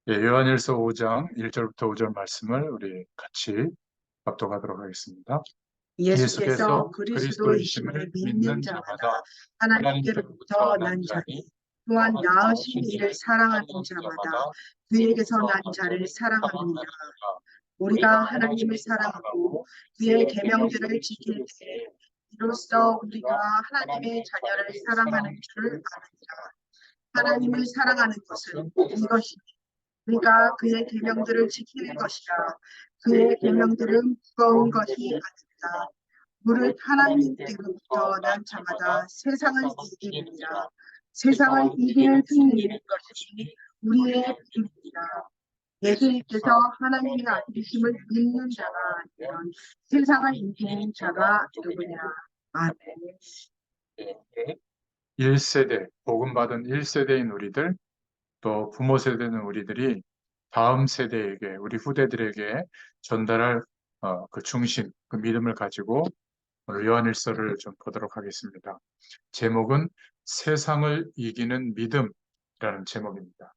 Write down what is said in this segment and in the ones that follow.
예, 요한일서 5장 1절부터 5절 말씀을 우리 같이 합독하도록 하겠습니다. 예수께서 예수께서 그리스도이심을 그리스도이심을 믿는 믿는 자마다 자마다 하나님께로부터 하나님께로부터 난 난 자니 자니 또한 또한 낳으신 낳으신 이를 이를 사랑하는 사랑하는 자마다 자마다 그에게서 그에게서 난 난 자를 자를 사랑하느니라. 사랑하느니라. 우리가 하나님을 사랑하고 그의 계명들을 지킬 때 이로써 우리가 하나님의 자녀를 사랑하는 줄을 아느니라. 하나님을 사랑하는 것은 이것이니 우리가 그의 계명들을 지키는 것이라. 그의 계명들은 무거운 것이 아닙니다. 무릇 하나님께로부터 난 자마다 세상을 이기느니라. 세상을 이기는 승리는 것이 우리의 믿음이니라. 예수님께서 하나님의 아들이심을 믿는 자가 아니면 세상을 이기는 자가 누구냐. 아멘. 1세대, 복음받은 1세대인 우리들, 또 부모 세대는 우리들이 다음 세대에게, 우리 후대들에게 전달할 그 중심, 그 믿음을 가지고 오늘 요한일서를 좀 보도록 하겠습니다. 제목은 세상을 이기는 믿음이라는 제목입니다.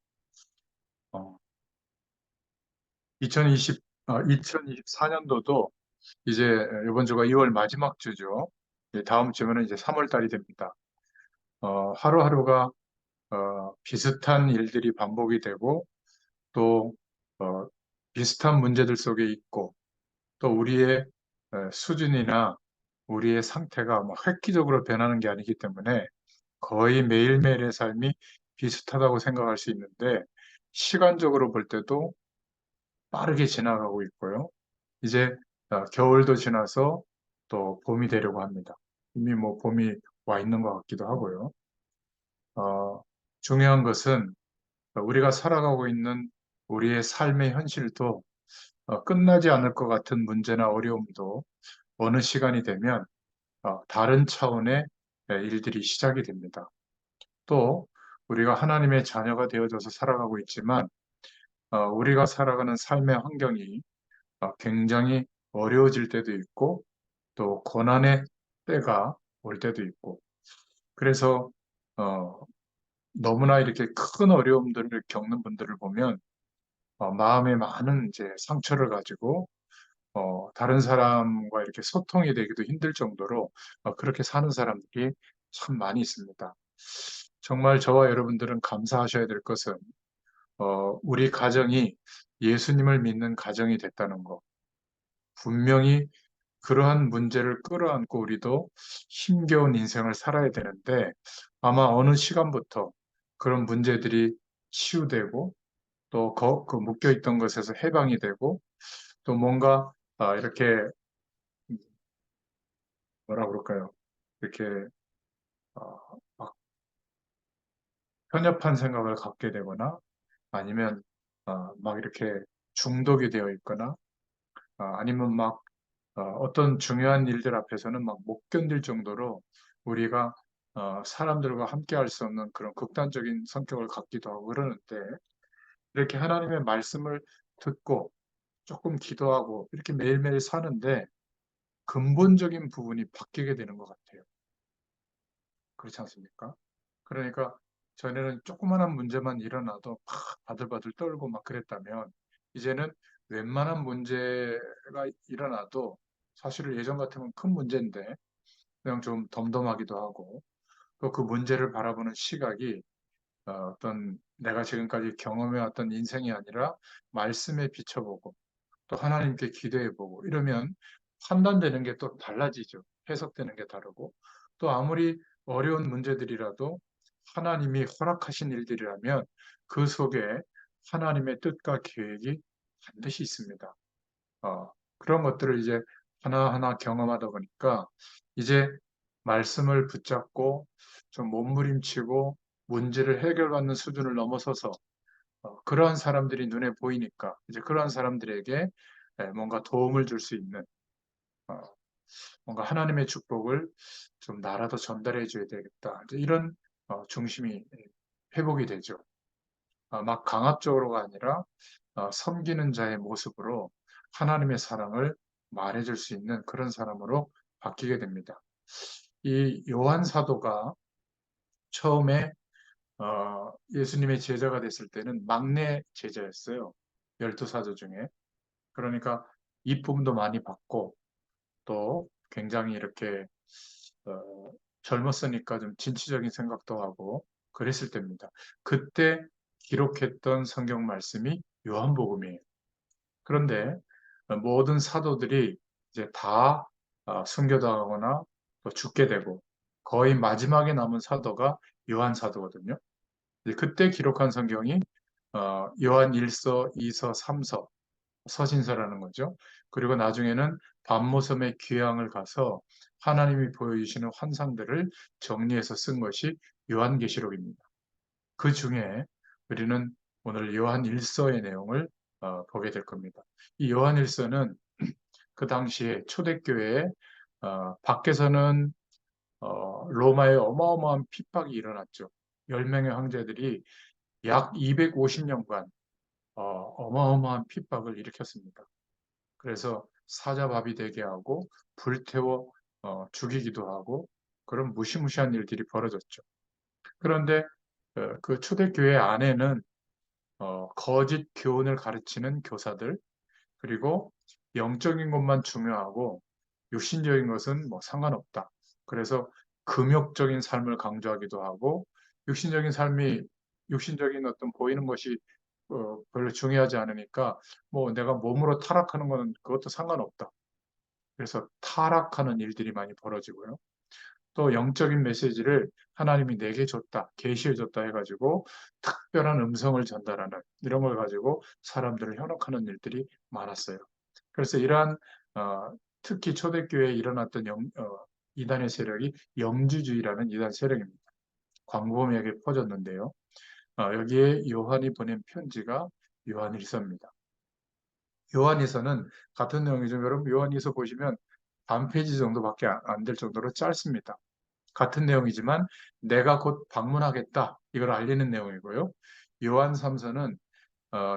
2024년도도 이제 이번 주가 2월 마지막 주죠. 다음 주면은 이제 3월 달이 됩니다. 하루하루가 비슷한 일들이 반복이 되고 또 어, 비슷한 문제들 속에 있고 또 우리의 수준이나 우리의 상태가 뭐 획기적으로 변하는 게 아니기 때문에 거의 매일매일의 삶이 비슷하다고 생각할 수 있는데 시간적으로 볼 때도 빠르게 지나가고 있고요. 이제 겨울도 지나서 또 봄이 되려고 합니다. 이미 뭐 봄이 와 있는 것 같기도 하고요. 중요한 것은 우리가 살아가고 있는 우리의 삶의 현실도 끝나지 않을 것 같은 문제나 어려움도 어느 시간이 되면 다른 차원의 일들이 시작이 됩니다. 또 우리가 하나님의 자녀가 되어져서 살아가고 있지만 우리가 살아가는 삶의 환경이 굉장히 어려워질 때도 있고 또 고난의 때가 올 때도 있고 그래서 어, 너무나 이렇게 큰 어려움들을 겪는 분들을 보면 마음에 많은 이제 상처를 가지고 다른 사람과 이렇게 소통이 되기도 힘들 정도로 그렇게 사는 사람들이 참 많이 있습니다. 정말 저와 여러분들은 감사하셔야 될 것은 우리 가정이 예수님을 믿는 가정이 됐다는 것. 분명히 그러한 문제를 끌어안고 우리도 힘겨운 인생을 살아야 되는데 아마 어느 시간부터 그런 문제들이 치유되고 또 그 묶여있던 것에서 해방이 되고 또 뭔가 이렇게 뭐라 그럴까요? 이렇게 막 편협한 생각을 갖게 되거나 아니면 막 이렇게 중독이 되어 있거나 아니면 막 어떤 중요한 일들 앞에서는 막 못 견딜 정도로 우리가 사람들과 함께 할 수 없는 그런 극단적인 성격을 갖기도 하고 그러는데 이렇게 하나님의 말씀을 듣고 조금 기도하고 이렇게 매일매일 사는데 근본적인 부분이 바뀌게 되는 것 같아요. 그렇지 않습니까? 그러니까 전에는 조그만한 문제만 일어나도 막 바들바들 떨고 막 그랬다면 이제는 웬만한 문제가 일어나도 사실 예전 같으면 큰 문제인데 그냥 좀 덤덤하기도 하고 또 그 문제를 바라보는 시각이 어떤 내가 지금까지 경험해왔던 인생이 아니라 말씀에 비춰보고 또 하나님께 기도해보고 이러면 판단되는 게 또 달라지죠. 해석되는 게 다르고 또 아무리 어려운 문제들이라도 하나님이 허락하신 일들이라면 그 속에 하나님의 뜻과 계획이 반드시 있습니다. 그런 것들을 이제 하나하나 경험하다 보니까 이제 말씀을 붙잡고 좀 몸부림치고 문제를 해결받는 수준을 넘어서서 그러한 사람들이 눈에 보이니까 이제 그러한 사람들에게 뭔가 도움을 줄 수 있는 어, 뭔가 하나님의 축복을 좀 나라도 전달해 줘야 되겠다. 이제 이런 중심이 회복이 되죠. 막 강압적으로가 아니라 섬기는 자의 모습으로 하나님의 사랑을 말해줄 수 있는 그런 사람으로 바뀌게 됩니다. 이 요한 사도가 처음에 예수님의 제자가 됐을 때는 막내 제자였어요. 12사도 중에. 그러니까 이쁨도 많이 받고 또 굉장히 이렇게 어, 젊었으니까 좀 진취적인 생각도 하고 그랬을 때입니다. 그때 기록했던 성경 말씀이 요한복음이에요. 그런데 모든 사도들이 이제 다 순교당하거나 또 죽게 되고 거의 마지막에 남은 사도가 요한 사도거든요. 이제 그때 기록한 성경이 요한 1서, 2서, 3서, 서신서라는 거죠. 그리고 나중에는 반모섬의 귀향을 가서 하나님이 보여주시는 환상들을 정리해서 쓴 것이 요한계시록입니다. 그 중에 우리는 오늘 요한 1서의 내용을 보게 될 겁니다. 이 요한 1서는 그 당시에 초대교회에 밖에서는 로마의 어마어마한 핍박이 일어났죠. 10명의 황제들이 약 250년간 어마어마한 핍박을 일으켰습니다. 그래서 사자밥이 되게 하고 불태워 죽이기도 하고 그런 무시무시한 일들이 벌어졌죠. 그런데 그 초대교회 안에는 거짓 교훈을 가르치는 교사들 그리고 영적인 것만 중요하고 육신적인 것은 뭐 상관없다. 그래서 금욕적인 삶을 강조하기도 하고 육신적인 삶이 육신적인 어떤 보이는 것이 별로 중요하지 않으니까 뭐 내가 몸으로 타락하는 거는 그것도 상관없다. 그래서 타락하는 일들이 많이 벌어지고요. 또 영적인 메시지를 하나님이 내게 줬다, 계시해 줬다 해가지고 특별한 음성을 전달하는 이런 걸 가지고 사람들을 현혹하는 일들이 많았어요. 그래서 이러한 특히 초대교회에 일어났던 이단의 세력이 영주주의라는 이단 세력입니다. 광범위하게 퍼졌는데요. 여기에 요한이 보낸 편지가 요한일서입니다. 요한일서는 같은 내용이죠. 여러분 요한일서 보시면 반 페이지 정도밖에 안 될 정도로 짧습니다. 같은 내용이지만 내가 곧 방문하겠다 이걸 알리는 내용이고요. 요한 3서는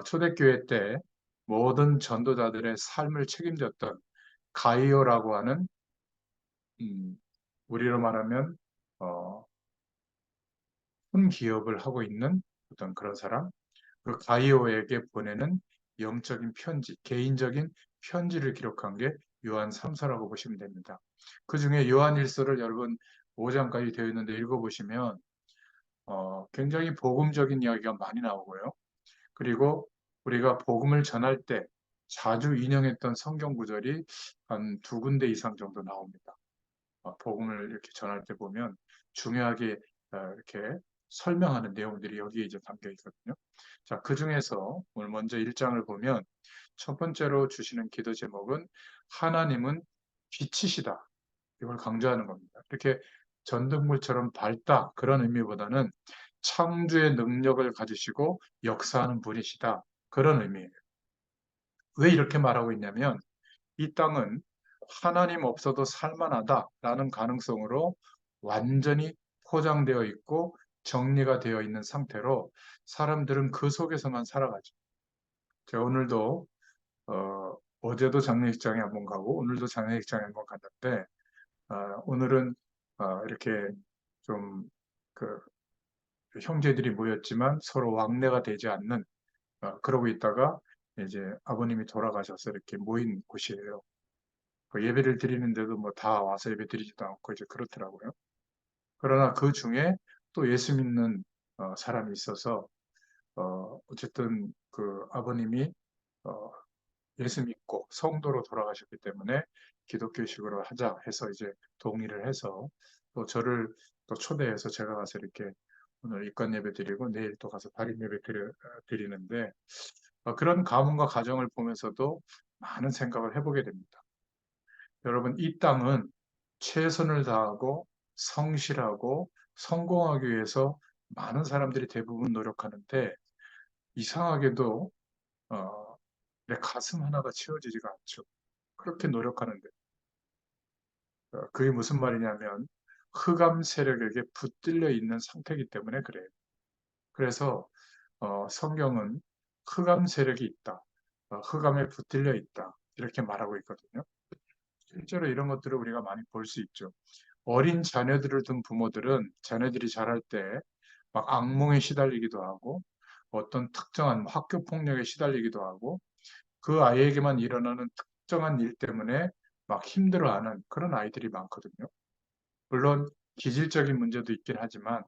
초대교회 때 모든 전도자들의 삶을 책임졌던 가이오라고 하는 음, 우리로 말하면 어, 큰 기업을 하고 있는 어떤 그런 사람 그 가이오에게 보내는 영적인 편지, 개인적인 편지를 기록한 게 요한 3서라고 보시면 됩니다. 그 중에 요한 1서를 여러분 5장까지 되어 있는데 읽어보시면 굉장히 복음적인 이야기가 많이 나오고요. 그리고 우리가 복음을 전할 때 자주 인용했던 성경 구절이 한 두 군데 이상 정도 나옵니다. 복음을 이렇게 전할 때 보면 중요하게 이렇게 설명하는 내용들이 여기에 이제 담겨 있거든요. 자, 그 중에서 오늘 먼저 1장을 보면 첫 번째로 주시는 기도 제목은 하나님은 빛이시다. 이걸 강조하는 겁니다. 이렇게 전등불처럼 밝다 그런 의미보다는 창조의 능력을 가지시고 역사하는 분이시다 그런 의미예요. 왜 이렇게 말하고 있냐면 이 땅은 하나님 없어도 살만하다라는 가능성으로 완전히 포장되어 있고 정리가 되어 있는 상태로 사람들은 그 속에서만 살아가죠. 제가 오늘도 어제도 장례식장에 한번 가고 오늘도 장례식장에 한번 갔는데 오늘은 이렇게 좀 그 형제들이 모였지만 서로 왕래가 되지 않는 그러고 있다가 이제 아버님이 돌아가셔서 이렇게 모인 곳이에요. 그 예배를 드리는데도 뭐 다 와서 예배 드리지도 않고 이제 그렇더라고요. 그러나 그 중에 또 예수 믿는 사람이 있어서 어쨌든 그 아버님이 어, 예수 믿고 성도로 돌아가셨기 때문에 기독교식으로 하자 해서 이제 동의를 해서 또 저를 또 초대해서 제가 가서 이렇게 오늘 입관 예배 드리고 내일 또 가서 발인 예배 드리는데 그런 가문과 가정을 보면서도 많은 생각을 해보게 됩니다. 여러분, 이 땅은 최선을 다하고 성실하고 성공하기 위해서 많은 사람들이 대부분 노력하는데 이상하게도 내 가슴 하나가 채워지지가 않죠. 그렇게 노력하는데 그게 무슨 말이냐면 흑암 세력에게 붙들려 있는 상태이기 때문에 그래요. 그래서 성경은 흑암 세력이 있다. 흑암에 붙들려 있다. 이렇게 말하고 있거든요. 실제로 이런 것들을 우리가 많이 볼 수 있죠. 어린 자녀들을 둔 부모들은 자녀들이 자랄 때 막 악몽에 시달리기도 하고 어떤 특정한 학교 폭력에 시달리기도 하고 그 아이에게만 일어나는 특정한 일 때문에 막 힘들어하는 그런 아이들이 많거든요. 물론 기질적인 문제도 있긴 하지만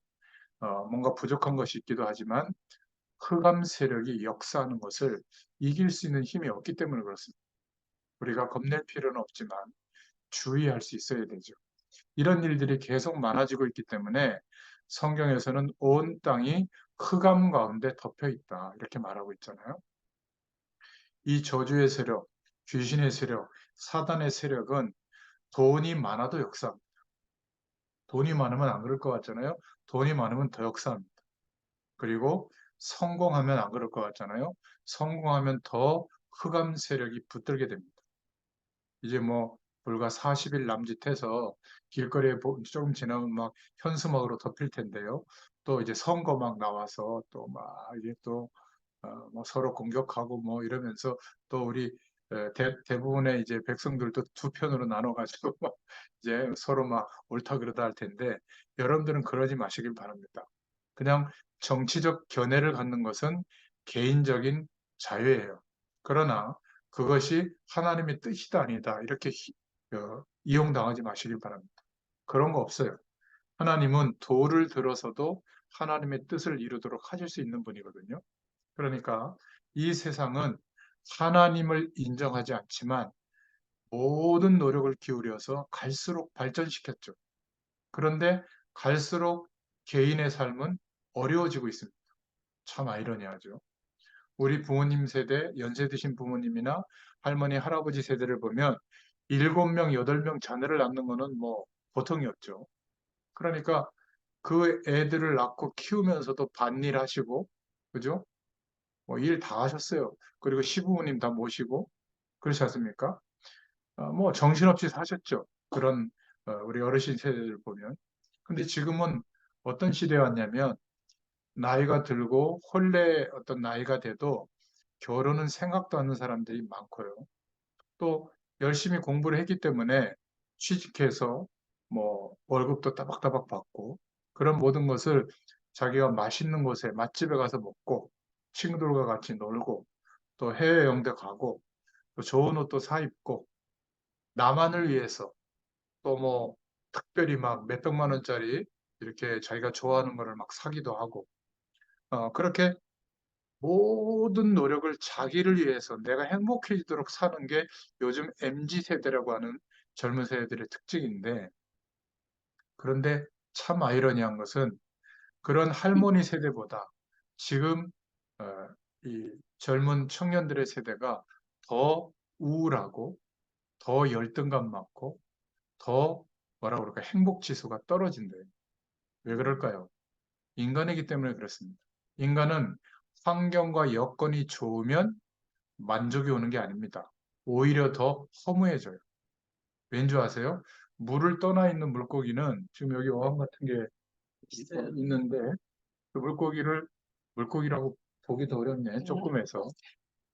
뭔가 부족한 것이 있기도 하지만 흑암 세력이 역사하는 것을 이길 수 있는 힘이 없기 때문에 그렇습니다. 우리가 겁낼 필요는 없지만 주의할 수 있어야 되죠. 이런 일들이 계속 많아지고 있기 때문에 성경에서는 온 땅이 흑암 가운데 덮여 있다 이렇게 말하고 있잖아요. 이 저주의 세력, 귀신의 세력, 사단의 세력은 돈이 많아도 역사합니다. 돈이 많으면 안 그럴 것 같잖아요. 돈이 많으면 더 역사합니다. 그리고 성공하면 안 그럴 것 같잖아요. 성공하면 더 흑암 세력이 붙들게 됩니다. 이제 뭐 불과 40일 남짓해서 길거리에 조금 지나면 막 현수막으로 덮일 텐데요. 또 이제 선거 막 나와서 또 막 이게 또 뭐 서로 공격하고 뭐 이러면서 또 우리 대부분의 이제 백성들도 두 편으로 나눠가지고 막 이제 서로 막 옳다 그러다 할 텐데 여러분들은 그러지 마시길 바랍니다. 그냥 정치적 견해를 갖는 것은 개인적인 자유예요. 그러나 그것이 하나님의 뜻이다 아니다 이렇게 이용당하지 마시길 바랍니다. 그런 거 없어요. 하나님은 도를 들어서도 하나님의 뜻을 이루도록 하실 수 있는 분이거든요. 그러니까 이 세상은 하나님을 인정하지 않지만 모든 노력을 기울여서 갈수록 발전시켰죠. 그런데 갈수록 개인의 삶은 어려워지고 있습니다. 참 아이러니하죠. 우리 부모님 세대, 연세 드신 부모님이나 할머니, 할아버지 세대를 보면 7명, 8명 자녀를 낳는 거는 뭐 보통이었죠. 그러니까 그 애들을 낳고 키우면서도 밭일 하시고, 그죠? 뭐 일 다 하셨어요. 그리고 시부모님 다 모시고, 그렇지 않습니까? 뭐 정신없이 사셨죠. 그런 우리 어르신 세대를 보면. 근데 지금은 어떤 시대에 왔냐면 나이가 들고 혼례 어떤 나이가 돼도 결혼은 생각도 않는 사람들이 많고요. 또 열심히 공부를 했기 때문에 취직해서 뭐 월급도 따박따박 받고 그런 모든 것을 자기가 맛있는 곳에 맛집에 가서 먹고 친구들과 같이 놀고 또 해외여행도 가고 또 좋은 옷도 사 입고 나만을 위해서 또 뭐 특별히 막 몇백만 원짜리 이렇게 자기가 좋아하는 거를 막 사기도 하고 그렇게 모든 노력을 자기를 위해서 내가 행복해지도록 사는 게 요즘 MZ 세대라고 하는 젊은 세대들의 특징인데 그런데 참 아이러니한 것은 그런 할머니 세대보다 지금 어, 이 젊은 청년들의 세대가 더 우울하고 더 열등감 많고 더 뭐라 그럴까 행복 지수가 떨어진대요. 왜 그럴까요? 인간이기 때문에 그렇습니다. 인간은 환경과 여건이 좋으면 만족이 오는 게 아닙니다. 오히려 더 허무해져요. 왠지 아세요? 물을 떠나 있는 물고기는 지금 여기 어항 같은 게 있는데 그 물고기라고 보기도 어렵네. 조금해서.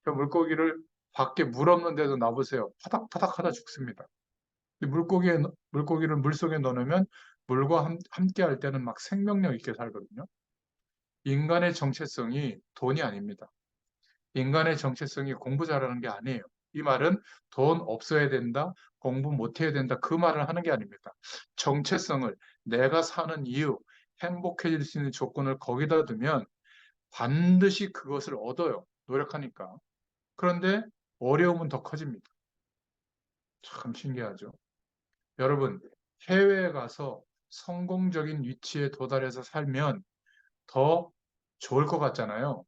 그 물고기를 밖에 물 없는 데도 놔보세요. 파닥파닥 하다 죽습니다. 물고기를 물속에 넣어놓으면 물과 함께 할 때는 막 생명력 있게 살거든요. 인간의 정체성이 돈이 아닙니다. 인간의 정체성이 공부 잘하는 게 아니에요. 이 말은 돈 없어야 된다, 공부 못해야 된다, 그 말을 하는 게 아닙니다. 정체성을 내가 사는 이유, 행복해질 수 있는 조건을 거기다 두면 반드시 그것을 얻어요. 노력하니까. 그런데 어려움은 더 커집니다. 참 신기하죠. 여러분, 해외에 가서 성공적인 위치에 도달해서 살면 더 좋을 것 같잖아요.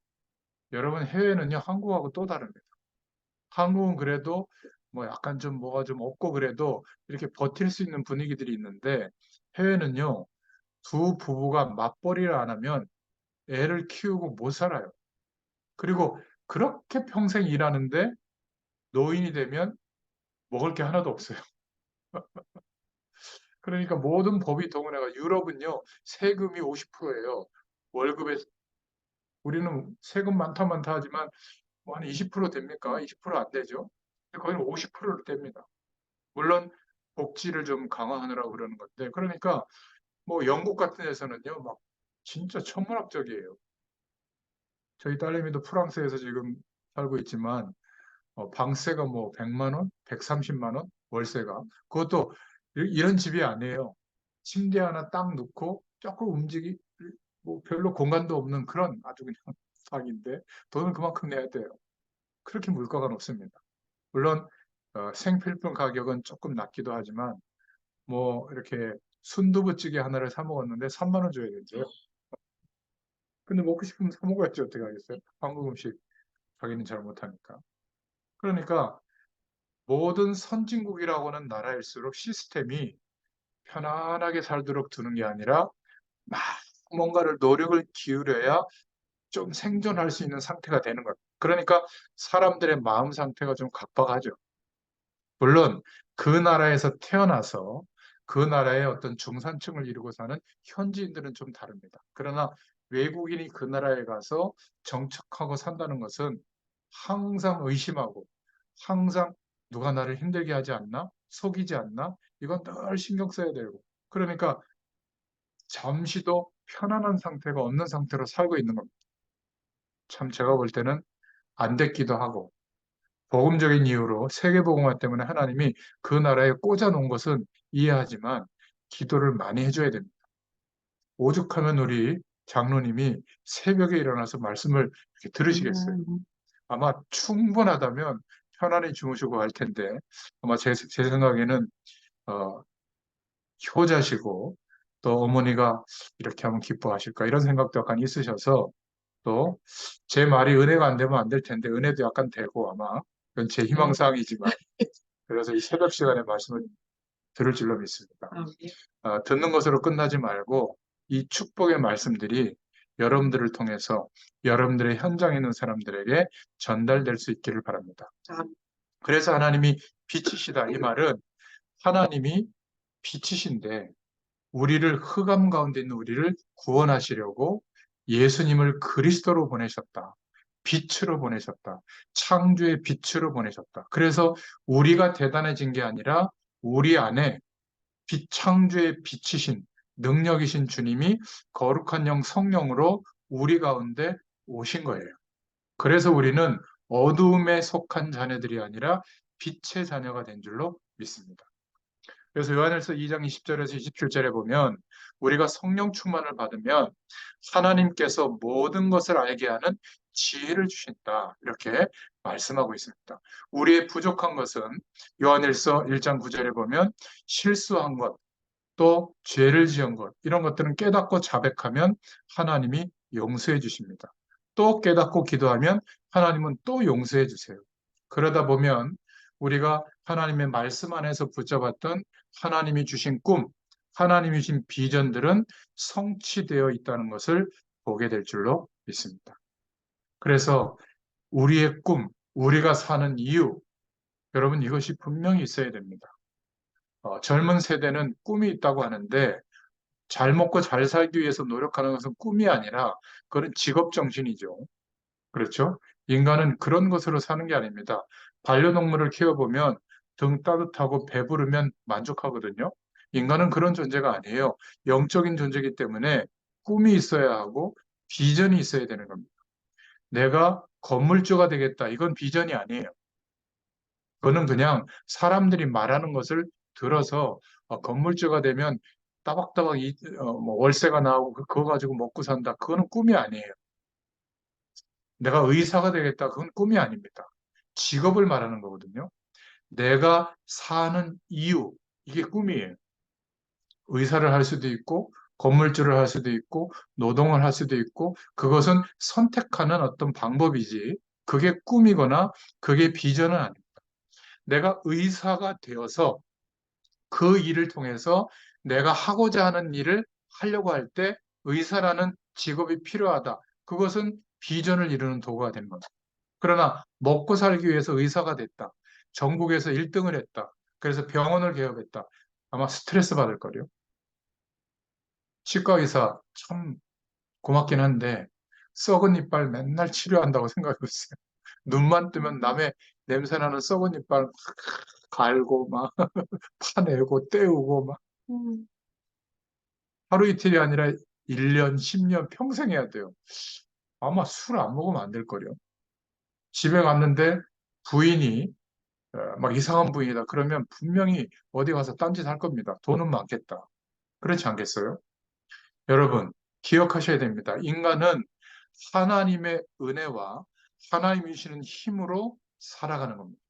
여러분, 해외는요, 한국하고 또 다릅니다. 한국은 그래도 뭐 약간 좀 뭐가 좀 없고 그래도 이렇게 버틸 수 있는 분위기들이 있는데 해외는요, 두 부부가 맞벌이를 안 하면 애를 키우고 못 살아요. 그리고 그렇게 평생 일하는데 노인이 되면 먹을 게 하나도 없어요. 그러니까 모든 법이 동원해가 유럽은요, 세금이 50%예요. 월급에 우리는 세금 많다 많다 하지만 뭐 한 20% 됩니까? 20%안 되죠. 근데 거기는 50%를 뗍니다. 물론 복지를 좀 강화하느라고 그러는 건데 그러니까 뭐 영국 같은 데서는요 막 진짜 천문학적이에요. 저희 딸내미도 프랑스에서 지금 살고 있지만 방세가 뭐 100만 원, 130만 원 월세가 그것도 이런 집이 아니에요. 침대 하나 딱 놓고 조금 뭐 별로 공간도 없는 그런 아주 그냥 방인데 돈은 그만큼 내야 돼요. 그렇게 물가가 높습니다. 물론 생필품 가격은 조금 낮기도 하지만 뭐 이렇게 순두부찌개 하나를 사 먹었는데 3만 원 줘야 되죠. 근데 먹고 싶으면 사 먹어야지 어떻게 하겠어요? 한국 음식 자기는 잘 못하니까. 그러니까 모든 선진국이라고 하는 나라일수록 시스템이 편안하게 살도록 두는 게 아니라 막 뭔가를 노력을 기울여야 좀 생존할 수 있는 상태가 되는 거예요. 그러니까 사람들의 마음 상태가 좀 각박하죠. 물론 그 나라에서 태어나서 그 나라의 어떤 중산층을 이루고 사는 현지인들은 좀 다릅니다. 그러나 외국인이 그 나라에 가서 정착하고 산다는 것은 항상 의심하고 항상 누가 나를 힘들게 하지 않나? 속이지 않나? 이건 늘 신경 써야 되고. 그러니까 잠시도 편안한 상태가 없는 상태로 살고 있는 겁니다. 참 제가 볼 때는 안 됐기도 하고 복음적인 이유로 세계복음화 때문에 하나님이 그 나라에 꽂아 놓은 것은 이해하지만 기도를 많이 해줘야 됩니다. 오죽하면 우리 장로님이 새벽에 일어나서 말씀을 이렇게 들으시겠어요. 아마 충분하다면 편안히 주무시고 할 텐데 아마 제 생각에는 어, 효자시고 또 어머니가 이렇게 하면 기뻐하실까 이런 생각도 약간 있으셔서 또 제 말이 은혜가 안 되면 안 될 텐데 은혜도 약간 되고 아마 그건 제 희망사항이지만 그래서 이 새벽 시간에 말씀을 들을 줄로 믿습니다. 듣는 것으로 끝나지 말고 이 축복의 말씀들이 여러분들을 통해서 여러분들의 현장에 있는 사람들에게 전달될 수 있기를 바랍니다. 그래서 하나님이 빛이시다. 이 말은 하나님이 빛이신데 우리를 흑암 가운데 있는 우리를 구원하시려고 예수님을 그리스도로 보내셨다. 빛으로 보내셨다. 창조의 빛으로 보내셨다. 그래서 우리가 대단해진 게 아니라 우리 안에 창조의 빛이신 능력이신 주님이 거룩한 영 성령으로 우리 가운데 오신 거예요. 그래서 우리는 어두움에 속한 자녀들이 아니라 빛의 자녀가 된 줄로 믿습니다. 그래서 요한일서 2장 20절에서 27절에 보면 우리가 성령 충만을 받으면 하나님께서 모든 것을 알게 하는 지혜를 주신다. 이렇게 말씀하고 있습니다. 우리의 부족한 것은 요한일서 1장 9절에 보면 실수한 것, 또 죄를 지은 것, 이런 것들은 깨닫고 자백하면 하나님이 용서해 주십니다. 또 깨닫고 기도하면 하나님은 또 용서해 주세요. 그러다 보면 우리가 하나님의 말씀 안에서 붙잡았던 하나님이 주신 꿈, 하나님이 주신 비전들은 성취되어 있다는 것을 보게 될 줄로 믿습니다. 그래서 우리의 꿈, 우리가 사는 이유, 여러분 이것이 분명히 있어야 됩니다. 젊은 세대는 꿈이 있다고 하는데 잘 먹고 잘 살기 위해서 노력하는 것은 꿈이 아니라 그건 직업 정신이죠. 그렇죠? 인간은 그런 것으로 사는 게 아닙니다. 반려동물을 키워보면 등 따뜻하고 배부르면 만족하거든요. 인간은 그런 존재가 아니에요. 영적인 존재이기 때문에 꿈이 있어야 하고 비전이 있어야 되는 겁니다. 내가 건물주가 되겠다. 이건 비전이 아니에요. 그거는 그냥 사람들이 말하는 것을 들어서 건물주가 되면 따박따박 뭐 월세가 나오고 그거 가지고 먹고 산다. 그거는 꿈이 아니에요. 내가 의사가 되겠다. 그건 꿈이 아닙니다. 직업을 말하는 거거든요. 내가 사는 이유, 이게 꿈이에요. 의사를 할 수도 있고, 건물주를 할 수도 있고, 노동을 할 수도 있고, 그것은 선택하는 어떤 방법이지. 그게 꿈이거나 그게 비전은 아닙니다. 내가 의사가 되어서 그 일을 통해서 내가 하고자 하는 일을 하려고 할 때 의사라는 직업이 필요하다. 그것은 비전을 이루는 도구가 된 겁니다. 그러나 먹고 살기 위해서 의사가 됐다. 전국에서 1등을 했다. 그래서 병원을 개업했다. 아마 스트레스 받을 거요. 치과 의사 참 고맙긴 한데 썩은 이빨 맨날 치료한다고 생각하고 있어요. 눈만 뜨면 남의 냄새나는 썩은 이빨 막 갈고 막 파내고 떼우고 막 하루 이틀이 아니라 1년, 10년, 평생 해야 돼요. 아마 술 안 먹으면 안 될걸요. 집에 갔는데 부인이 막 이상한 부인이다. 그러면 분명히 어디 가서 딴짓 할 겁니다. 돈은 많겠다. 그렇지 않겠어요? 여러분, 기억하셔야 됩니다. 인간은 하나님의 은혜와 하나님이 주시는 힘으로 살아가는 겁니다.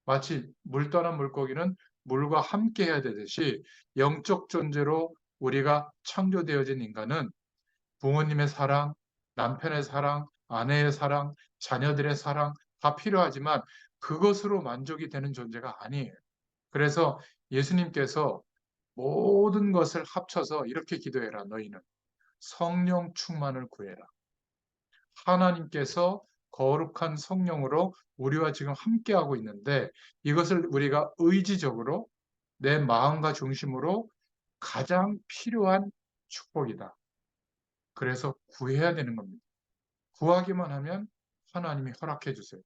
마치 물 떠난 물고기는 물과 함께 해야 되듯이 영적 존재로 우리가 창조되어진 인간은 부모님의 사랑, 남편의 사랑, 아내의 사랑, 자녀들의 사랑 다 필요하지만 그것으로 만족이 되는 존재가 아니에요. 그래서 예수님께서 모든 것을 합쳐서 이렇게 기도해라, 너희는. 성령 충만을 구해라. 하나님께서 거룩한 성령으로 우리와 지금 함께하고 있는데 이것을 우리가 의지적으로 내 마음과 중심으로 가장 필요한 축복이다. 그래서 구해야 되는 겁니다. 구하기만 하면 하나님이 허락해 주세요.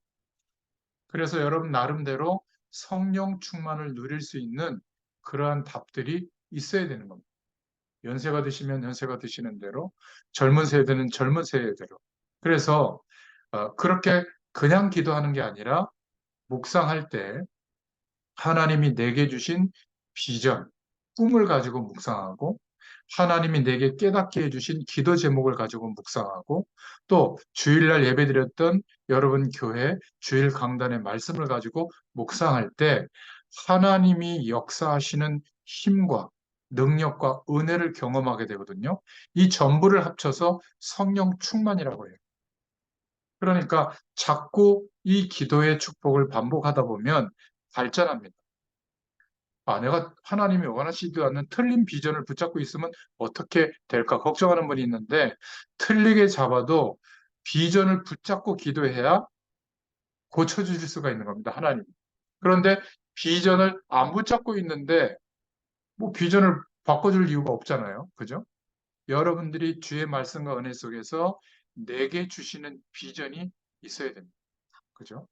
그래서 여러분 나름대로 성령 충만을 누릴 수 있는 그러한 답들이 있어야 되는 겁니다. 연세가 드시면 연세가 드시는 대로, 젊은 세대는 젊은 세대대로. 그래서 그렇게 그냥 기도하는 게 아니라 묵상할 때 하나님이 내게 주신 비전, 꿈을 가지고 묵상하고 하나님이 내게 깨닫게 해주신 기도 제목을 가지고 묵상하고 또 주일날 예배드렸던 여러분 교회 주일 강단의 말씀을 가지고 묵상할 때 하나님이 역사하시는 힘과 능력과 은혜를 경험하게 되거든요. 이 전부를 합쳐서 성령 충만이라고 해요. 그러니까 자꾸 이 기도의 축복을 반복하다 보면 발전합니다. 내가 하나님이 원하시지 않는 틀린 비전을 붙잡고 있으면 어떻게 될까 걱정하는 분이 있는데 틀리게 잡아도 비전을 붙잡고 기도해야 고쳐주실 수가 있는 겁니다. 하나님. 그런데 비전을 안 붙잡고 있는데 뭐 비전을 바꿔줄 이유가 없잖아요. 그죠? 여러분들이 주의 말씀과 은혜 속에서 내게 주시는 비전이 있어야 됩니다. 그죠?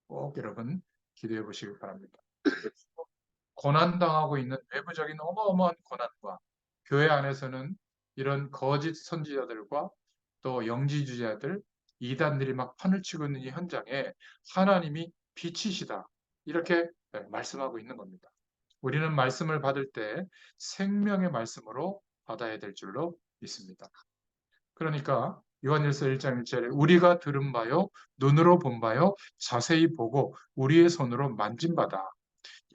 꼭 여러분 기도해 보시기 바랍니다. 고난당하고 있는 외부적인 어마어마한 고난과 교회 안에서는 이런 거짓 선지자들과 또 영지주의자들, 이단들이 막 판을 치고 있는 이 현장에 하나님이 빛이시다. 이렇게 말씀하고 있는 겁니다. 우리는 말씀을 받을 때 생명의 말씀으로 받아야 될 줄로 믿습니다. 그러니까 요한일서 1장 1절에 우리가 들은 바요, 눈으로 본 바요, 자세히 보고 우리의 손으로 만진 바다.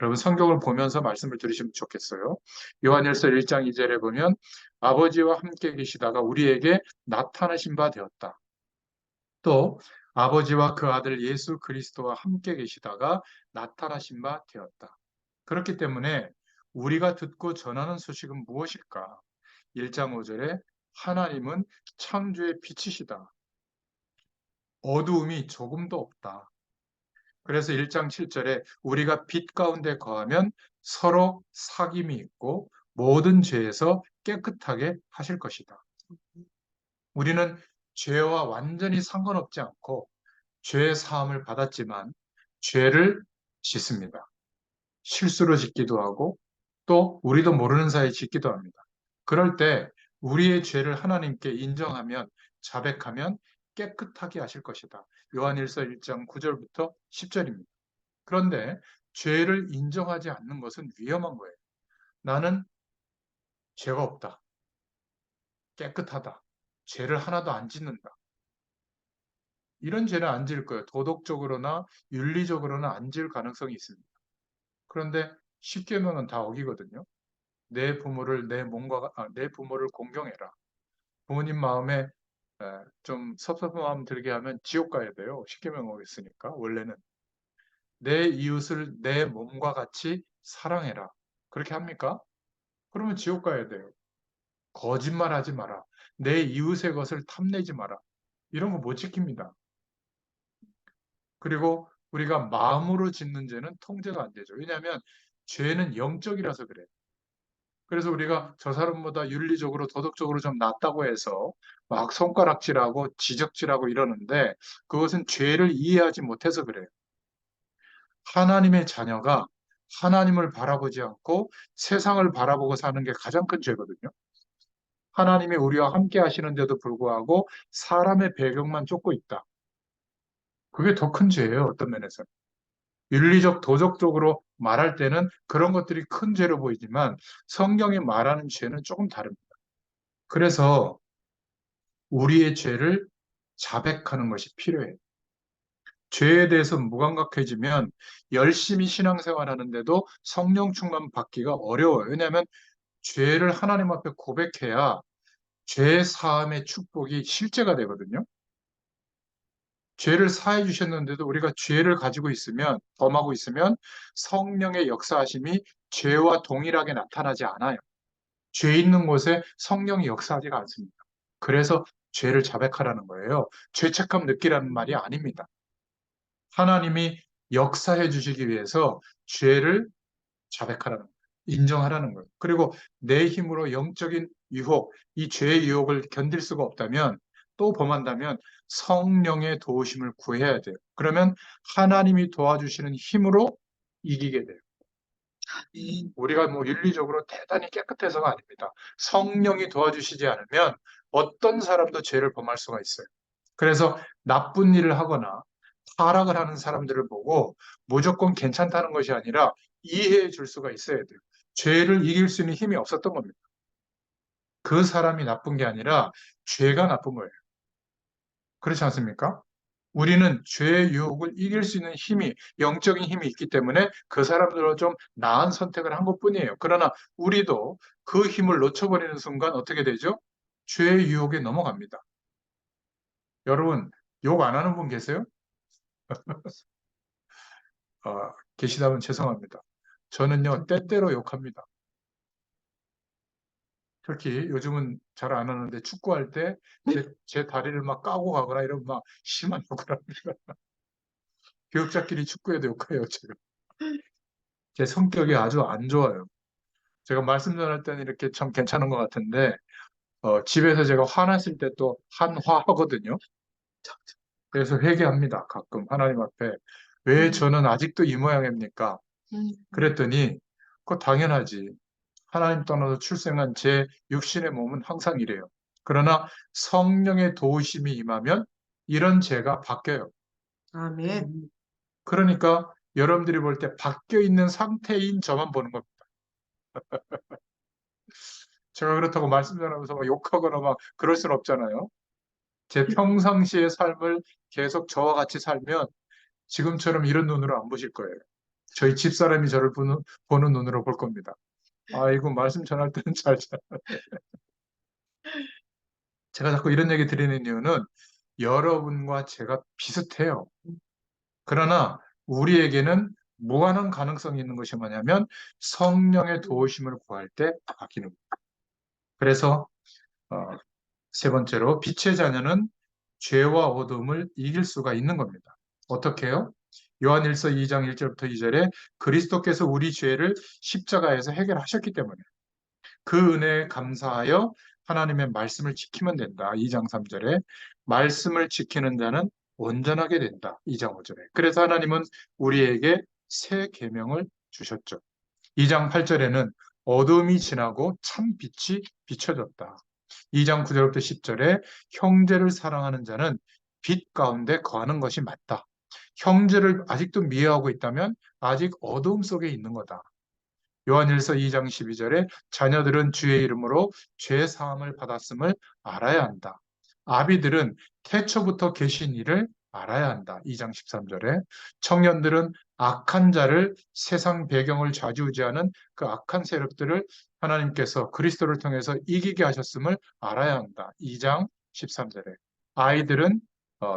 여러분 성경을 보면서 말씀을 들으시면 좋겠어요. 요한일서 1장 2절에 보면 아버지와 함께 계시다가 우리에게 나타나신 바 되었다. 또 아버지와 그 아들 예수 그리스도와 함께 계시다가 나타나신 바 되었다. 그렇기 때문에 우리가 듣고 전하는 소식은 무엇일까? 1장 5절에 하나님은 창조의 빛이시다. 어두움이 조금도 없다. 그래서 1장 7절에 우리가 빛 가운데 거하면 서로 사귐이 있고 모든 죄에서 깨끗하게 하실 것이다. 우리는 죄와 완전히 상관없지 않고 죄의 사함을 받았지만 죄를 짓습니다. 실수로 짓기도 하고 또 우리도 모르는 사이에 짓기도 합니다. 그럴 때 우리의 죄를 하나님께 인정하면 자백하면 깨끗하게 하실 것이다. 요한일서 1장 9절부터 10절입니다. 그런데 죄를 인정하지 않는 것은 위험한 거예요. 나는 죄가 없다. 깨끗하다. 죄를 하나도 안 짓는다. 이런 죄는 안 지을 거예요. 도덕적으로나 윤리적으로는 안 지을 가능성이 있습니다. 그런데 십계명은 다 어기거든요. 내 부모를 공경해라. 부모님 마음에 좀 섭섭한 마음 들게 하면 지옥 가야 돼요. 십계명 어겼으니까 원래는 내 이웃을 내 몸과 같이 사랑해라. 그렇게 합니까? 그러면 지옥 가야 돼요. 거짓말하지 마라. 내 이웃의 것을 탐내지 마라. 이런 거 못 지킵니다. 그리고 우리가 마음으로 짓는 죄는 통제가 안 되죠. 왜냐하면 죄는 영적이라서 그래요. 그래서 우리가 저 사람보다 윤리적으로 도덕적으로 좀 낫다고 해서 막 손가락질하고 지적질하고 이러는데 그것은 죄를 이해하지 못해서 그래요. 하나님의 자녀가 하나님을 바라보지 않고 세상을 바라보고 사는 게 가장 큰 죄거든요. 하나님이 우리와 함께 하시는데도 불구하고 사람의 배경만 쫓고 있다. 그게 더 큰 죄예요, 어떤 면에서. 윤리적, 도덕적으로 말할 때는 그런 것들이 큰 죄로 보이지만 성경이 말하는 죄는 조금 다릅니다. 그래서 우리의 죄를 자백하는 것이 필요해요. 죄에 대해서 무감각해지면 열심히 신앙생활 하는데도 성령 충만 받기가 어려워요. 왜냐하면 죄를 하나님 앞에 고백해야 죄 사함의 축복이 실제가 되거든요. 죄를 사해 주셨는데도 우리가 죄를 가지고 있으면, 범하고 있으면 성령의 역사하심이 죄와 동일하게 나타나지 않아요. 죄 있는 곳에 성령이 역사하지가 않습니다. 그래서 죄를 자백하라는 거예요. 죄책감 느끼라는 말이 아닙니다. 하나님이 역사해 주시기 위해서 죄를 자백하라는 거예요. 인정하라는 거예요. 그리고 내 힘으로 영적인 유혹, 이 죄의 유혹을 견딜 수가 없다면 또 범한다면 성령의 도우심을 구해야 돼요. 그러면 하나님이 도와주시는 힘으로 이기게 돼요. 우리가 뭐 윤리적으로 대단히 깨끗해서가 아닙니다. 성령이 도와주시지 않으면 어떤 사람도 죄를 범할 수가 있어요. 그래서 나쁜 일을 하거나 타락을 하는 사람들을 보고 무조건 괜찮다는 것이 아니라 이해해 줄 수가 있어야 돼요. 죄를 이길 수 있는 힘이 없었던 겁니다. 그 사람이 나쁜 게 아니라 죄가 나쁜 거예요. 그렇지 않습니까? 우리는 죄의 유혹을 이길 수 있는 힘이, 영적인 힘이 있기 때문에 그 사람들로 좀 나은 선택을 한 것뿐이에요. 그러나 우리도 그 힘을 놓쳐버리는 순간 어떻게 되죠? 죄의 유혹에 넘어갑니다. 여러분, 욕 안 하는 분 계세요? 계시다면 죄송합니다. 저는요, 때때로 욕합니다. 특히 요즘은 잘 안 하는데 축구할 때 제 다리를 막 까고 가거나 이러면 막 심한 욕을 합니다. 교육자끼리 축구에도 욕해요, 제가. 제 성격이 아주 안 좋아요. 제가 말씀 전할 때는 이렇게 참 괜찮은 것 같은데, 집에서 제가 화났을 때 또 한화하거든요. 그래서 회개합니다. 가끔 하나님 앞에. 왜 저는 아직도 이 모양입니까? 그랬더니, 그거 당연하지. 하나님 떠나서 출생한 제 육신의 몸은 항상 이래요. 그러나 성령의 도우심이 임하면 이런 죄가 바뀌어요. 아멘. 그러니까 여러분들이 볼 때 바뀌어 있는 상태인 저만 보는 겁니다. 제가 그렇다고 말씀 전하면서 막 욕하거나 막 그럴 수는 없잖아요. 제 평상시의 삶을 계속 저와 같이 살면 지금처럼 이런 눈으로 안 보실 거예요. 저희 집사람이 저를 보는 눈으로 볼 겁니다. 아이고, 말씀 전할 때는 잘. 제가 자꾸 이런 얘기 드리는 이유는 여러분과 제가 비슷해요. 그러나 우리에게는 무한한 가능성이 있는 것이 뭐냐면 성령의 도우심을 구할 때 바뀌는 거예요. 그래서 어, 세 번째로 빛의 자녀는 죄와 어둠을 이길 수가 있는 겁니다. 어떻게 해요? 요한일서 2장 1절부터 2절에 그리스도께서 우리 죄를 십자가에서 해결하셨기 때문에 그 은혜에 감사하여 하나님의 말씀을 지키면 된다. 2장 3절에 말씀을 지키는 자는 온전하게 된다. 2장 5절에. 그래서 하나님은 우리에게 새 계명을 주셨죠. 2장 8절에는 어둠이 지나고 참 빛이 비춰졌다. 2장 9절부터 10절에 형제를 사랑하는 자는 빛 가운데 거하는 것이 맞다. 형제를 아직도 미워하고 있다면 아직 어둠 속에 있는 거다. 요한일서 2장 12절에 자녀들은 주의 이름으로 죄 사함을 받았음을 알아야 한다. 아비들은 태초부터 계신 이를 알아야 한다. 2장 13절에 청년들은 악한 자를 세상 배경을 좌지우지하는 그 악한 세력들을 하나님께서 그리스도를 통해서 이기게 하셨음을 알아야 한다. 2장 13절에 아이들은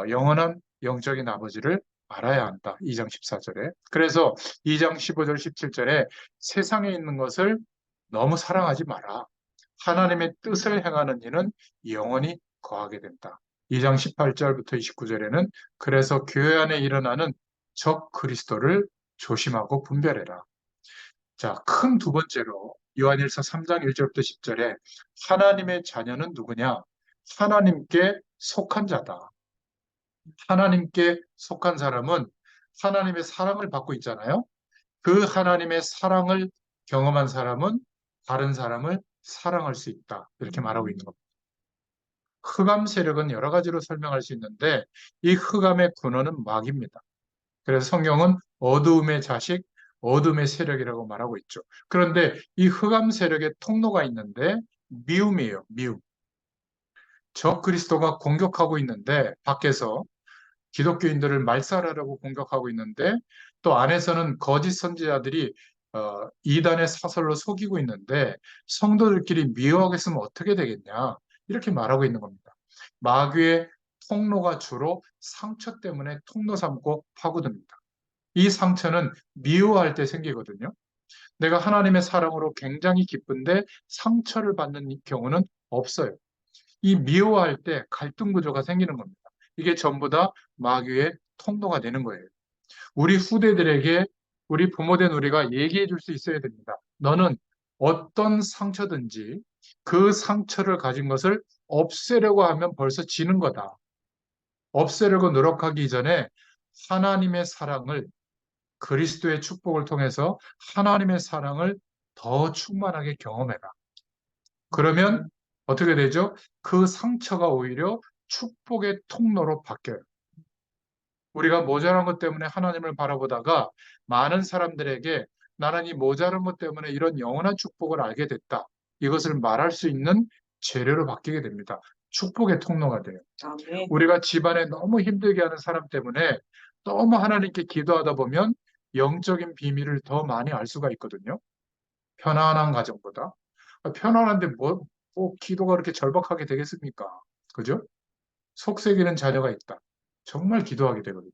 영원한 영적인 아버지를 알아야 한다. 2장 14절에. 그래서 2장 15절, 17절에 세상에 있는 것을 너무 사랑하지 마라. 하나님의 뜻을 행하는 이는 영원히 거하게 된다. 2장 18절부터 29절에는 그래서 교회 안에 일어나는 적 그리스도를 조심하고 분별해라. 자, 큰 두 번째로 요한일서 3장 1절부터 10절에 하나님의 자녀는 누구냐? 하나님께 속한 자다. 하나님께 속한 사람은 하나님의 사랑을 받고 있잖아요. 그 하나님의 사랑을 경험한 사람은 다른 사람을 사랑할 수 있다. 이렇게 말하고 있는 겁니다. 흑암 세력은 여러 가지로 설명할 수 있는데 이 흑암의 근원은 마귀입니다. 그래서 성경은 어두움의 자식, 어둠의 세력이라고 말하고 있죠. 그런데 이 흑암 세력의 통로가 있는데 미움이에요. 미움. 적 그리스도가 공격하고 있는데 밖에서 기독교인들을 말살하려고 공격하고 있는데 또 안에서는 거짓 선지자들이 이단의 사설로 속이고 있는데 성도들끼리 미워하겠으면 어떻게 되겠냐 이렇게 말하고 있는 겁니다. 마귀의 통로가 주로 상처 때문에 통로 삼고 파고듭니다. 이 상처는 미워할 때 생기거든요. 내가 하나님의 사랑으로 굉장히 기쁜데 상처를 받는 경우는 없어요. 이 미워할 때 갈등 구조가 생기는 겁니다. 이게 전부 다 마귀의 통로가 되는 거예요. 우리 후대들에게 우리 부모된 우리가 얘기해 줄 수 있어야 됩니다. 너는 어떤 상처든지 그 상처를 가진 것을 없애려고 하면 벌써 지는 거다. 없애려고 노력하기 전에 하나님의 사랑을 그리스도의 축복을 통해서 하나님의 사랑을 더 충만하게 경험해라. 그러면 어떻게 되죠? 그 상처가 오히려 축복의 통로로 바뀌어요. 우리가 모자란 것 때문에 하나님을 바라보다가 많은 사람들에게 나는 이 모자란 것 때문에 이런 영원한 축복을 알게 됐다. 이것을 말할 수 있는 재료로 바뀌게 됩니다. 축복의 통로가 돼요. 아멘. 우리가 집안에 너무 힘들게 하는 사람 때문에 너무 하나님께 기도하다 보면 영적인 비밀을 더 많이 알 수가 있거든요. 편안한 가정보다. 편안한데 뭐 기도가 그렇게 절박하게 되겠습니까? 그죠? 속썩이는 자녀가 있다. 정말 기도하게 되거든요.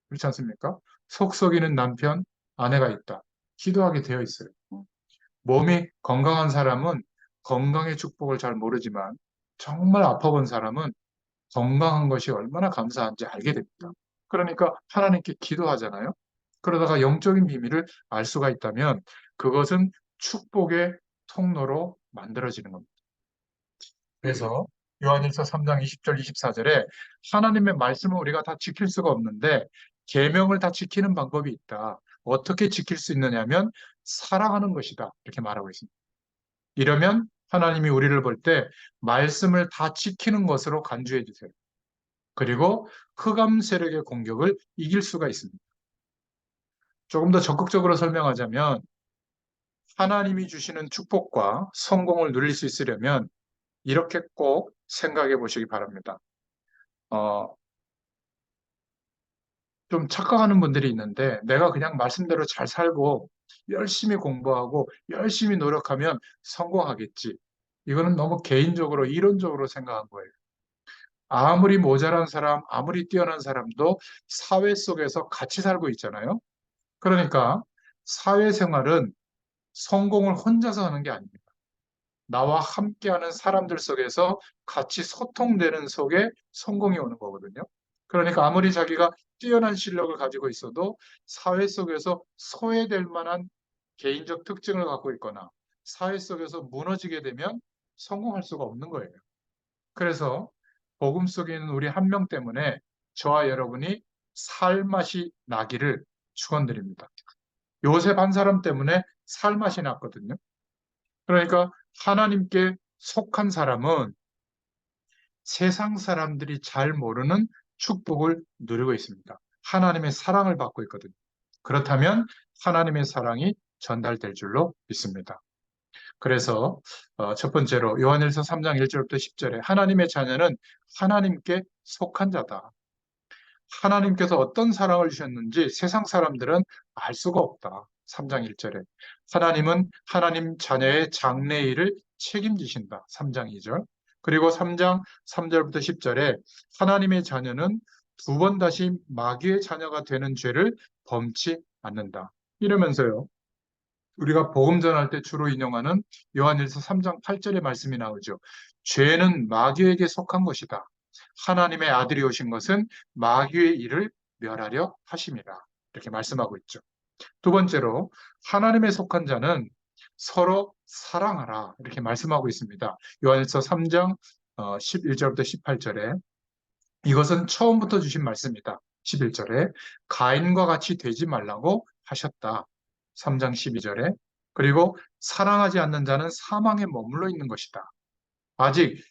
그렇지 않습니까? 속썩이는 남편, 아내가 있다. 기도하게 되어 있어요. 몸이 건강한 사람은 건강의 축복을 잘 모르지만 정말 아파본 사람은 건강한 것이 얼마나 감사한지 알게 됩니다. 그러니까 하나님께 기도하잖아요. 그러다가 영적인 비밀을 알 수가 있다면 그것은 축복의 통로로 만들어지는 겁니다. 그래서 요한일서 3장 20절 24절에 하나님의 말씀을 우리가 다 지킬 수가 없는데 계명을 다 지키는 방법이 있다. 어떻게 지킬 수 있느냐면 사랑하는 것이다. 이렇게 말하고 있습니다. 이러면 하나님이 우리를 볼 때 말씀을 다 지키는 것으로 간주해 주세요. 그리고 흑암 세력의 공격을 이길 수가 있습니다. 조금 더 적극적으로 설명하자면 하나님이 주시는 축복과 성공을 누릴 수 있으려면 이렇게 꼭 생각해 보시기 바랍니다. 어, 좀 착각하는 분들이 있는데 내가 그냥 말씀대로 잘 살고 열심히 공부하고 열심히 노력하면 성공하겠지. 이거는 너무 개인적으로 이론적으로 생각한 거예요. 아무리 모자란 사람, 아무리 뛰어난 사람도 사회 속에서 같이 살고 있잖아요. 그러니까 사회생활은 성공을 혼자서 하는 게 아닙니다. 나와 함께하는 사람들 속에서 같이 소통되는 속에 성공이 오는 거거든요. 그러니까 아무리 자기가 뛰어난 실력을 가지고 있어도 사회 속에서 소외될 만한 개인적 특징을 갖고 있거나 사회 속에서 무너지게 되면 성공할 수가 없는 거예요. 그래서 복음 속에 있는 우리 한 명 때문에 저와 여러분이 살맛이 나기를 축원드립니다. 요셉 한 사람 때문에 살맛이 났거든요. 그러니까 하나님께 속한 사람은 세상 사람들이 잘 모르는 축복을 누리고 있습니다. 하나님의 사랑을 받고 있거든요. 그렇다면 하나님의 사랑이 전달될 줄로 믿습니다. 그래서 첫 번째로 요한일서 3장 1절부터 10절에 하나님의 자녀는 하나님께 속한 자다. 하나님께서 어떤 사랑을 주셨는지 세상 사람들은 알 수가 없다. 3장 1절에. 하나님은 하나님 자녀의 장래일을 책임지신다. 3장 2절. 그리고 3장 3절부터 10절에 하나님의 자녀는 두 번 다시 마귀의 자녀가 되는 죄를 범치 않는다. 이러면서요. 우리가 복음 전할 때 주로 인용하는 요한일서 3장 8절의 말씀이 나오죠. 죄는 마귀에게 속한 것이다. 하나님의 아들이 오신 것은 마귀의 일을 멸하려 하심이라. 이렇게 말씀하고 있죠. 두 번째로 하나님의 속한 자는 서로 사랑하라. 이렇게 말씀하고 있습니다. 요한일서 3장 11절부터 18절에 이것은 처음부터 주신 말씀이다. 11절에 가인과 같이 되지 말라고 하셨다. 3장 12절에 그리고 사랑하지 않는 자는 사망에 머물러 있는 것이다. 아직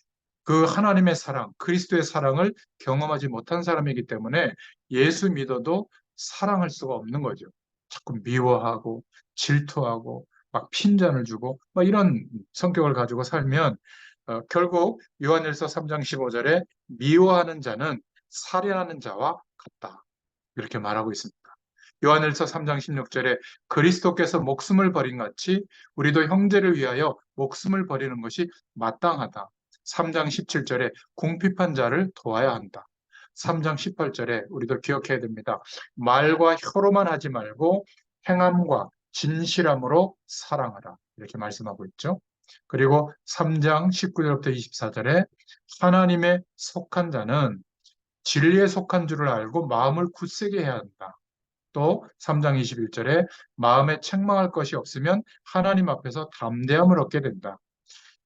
그 하나님의 사랑, 그리스도의 사랑을 경험하지 못한 사람이기 때문에 예수 믿어도 사랑할 수가 없는 거죠. 자꾸 미워하고 질투하고 막 핀잔을 주고 막 이런 성격을 가지고 살면 결국 요한일서 3장 15절에 미워하는 자는 살인하는 자와 같다. 이렇게 말하고 있습니다. 요한일서 3장 16절에 그리스도께서 목숨을 버린 같이 우리도 형제를 위하여 목숨을 버리는 것이 마땅하다. 3장 17절에 궁핍한 자를 도와야 한다. 3장 18절에 우리도 기억해야 됩니다. 말과 혀로만 하지 말고 행함과 진실함으로 사랑하라. 이렇게 말씀하고 있죠. 그리고 3장 19절부터 24절에 하나님의 속한 자는 진리에 속한 줄을 알고 마음을 굳세게 해야 한다. 또 3장 21절에 마음에 책망할 것이 없으면 하나님 앞에서 담대함을 얻게 된다.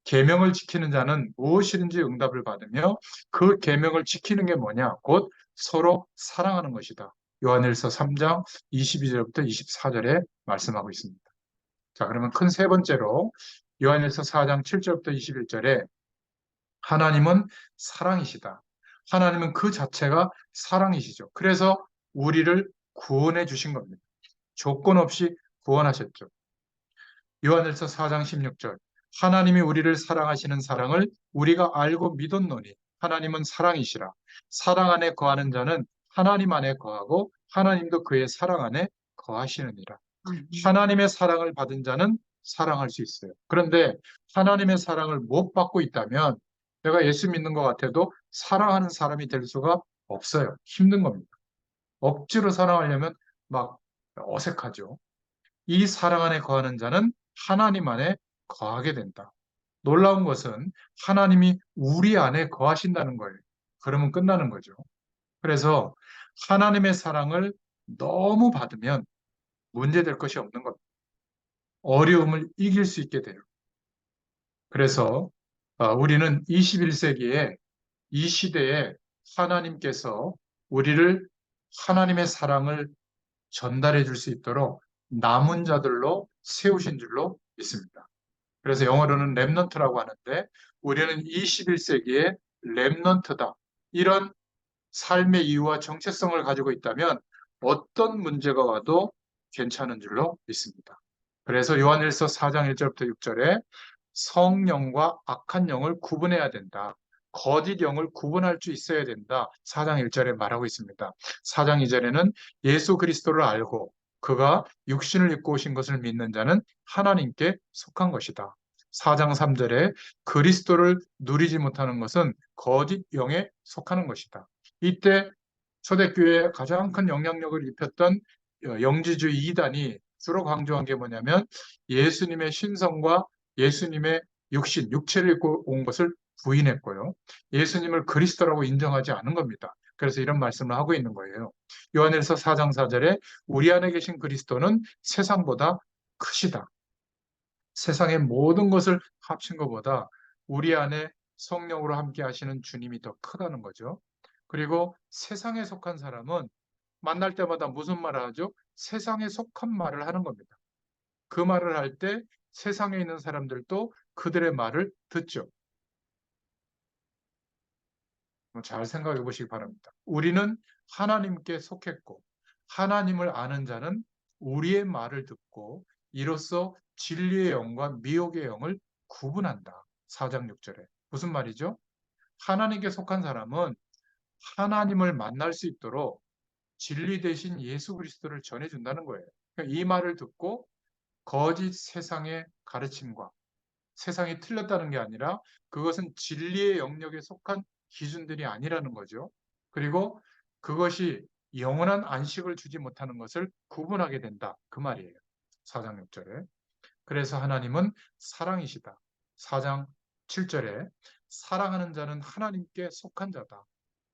계명을 지키는 자는 무엇이든지 응답을 받으며 그 계명을 지키는 게 뭐냐? 곧 서로 사랑하는 것이다. 요한일서 3장 22절부터 24절에 말씀하고 있습니다. 자, 그러면 큰 세 번째로 요한일서 4장 7절부터 21절에 하나님은 사랑이시다. 하나님은 그 자체가 사랑이시죠. 그래서 우리를 구원해 주신 겁니다. 조건 없이 구원하셨죠. 요한일서 4장 16절. 하나님이 우리를 사랑하시는 사랑을 우리가 알고 믿었노니 하나님은 사랑이시라. 사랑 안에 거하는 자는 하나님 안에 거하고 하나님도 그의 사랑 안에 거하시느니라. 하나님의 사랑을 받은 자는 사랑할 수 있어요. 그런데 하나님의 사랑을 못 받고 있다면 내가 예수 믿는 것 같아도 사랑하는 사람이 될 수가 없어요. 힘든 겁니다. 억지로 사랑하려면 막 어색하죠. 이 사랑 안에 거하는 자는 하나님 안에 거하게 된다. 놀라운 것은 하나님이 우리 안에 거하신다는 거예요. 그러면 끝나는 거죠. 그래서 하나님의 사랑을 너무 받으면 문제될 것이 없는 겁니다. 어려움을 이길 수 있게 돼요. 그래서 우리는 21세기에 이 시대에 하나님께서 우리를 하나님의 사랑을 전달해 줄 수 있도록 남은 자들로 세우신 줄로 믿습니다. 그래서 영어로는 렘넌트라고 하는데 우리는 21세기의 렘넌트다. 이런 삶의 이유와 정체성을 가지고 있다면 어떤 문제가 와도 괜찮은 줄로 믿습니다. 그래서 요한일서 4장 1절부터 6절에 성령과 악한 영을 구분해야 된다. 거짓 영을 구분할 수 있어야 된다. 4장 1절에 말하고 있습니다. 4장 2절에는 예수 그리스도를 알고 그가 육신을 입고 오신 것을 믿는 자는 하나님께 속한 것이다. 4장 3절에 그리스도를 누리지 못하는 것은 거짓 영에 속하는 것이다. 이때 초대교회에 가장 큰 영향력을 입혔던 영지주의 이단이 주로 강조한 게 뭐냐면 예수님의 신성과 예수님의 육신, 육체를 입고 온 것을 부인했고요. 예수님을 그리스도라고 인정하지 않은 겁니다. 그래서 이런 말씀을 하고 있는 거예요. 요한일서 4장 4절에 우리 안에 계신 그리스도는 세상보다 크시다. 세상의 모든 것을 합친 것보다 우리 안에 성령으로 함께 하시는 주님이 더 크다는 거죠. 그리고 세상에 속한 사람은 만날 때마다 무슨 말을 하죠? 세상에 속한 말을 하는 겁니다. 그 말을 할 때 세상에 있는 사람들도 그들의 말을 듣죠. 잘 생각해 보시기 바랍니다. 우리는 하나님께 속했고 하나님을 아는 자는 우리의 말을 듣고 이로써 진리의 영과 미혹의 영을 구분한다. 4장 6절에. 무슨 말이죠? 하나님께 속한 사람은 하나님을 만날 수 있도록 진리 대신 예수 그리스도를 전해준다는 거예요. 그러니까 이 말을 듣고 거짓 세상의 가르침과 세상이 틀렸다는 게 아니라 그것은 진리의 영역에 속한 기준들이 아니라는 거죠. 그리고 그것이 영원한 안식을 주지 못하는 것을 구분하게 된다. 그 말이에요. 4장 6절에. 그래서 하나님은 사랑이시다. 4장 7절에 사랑하는 자는 하나님께 속한 자다.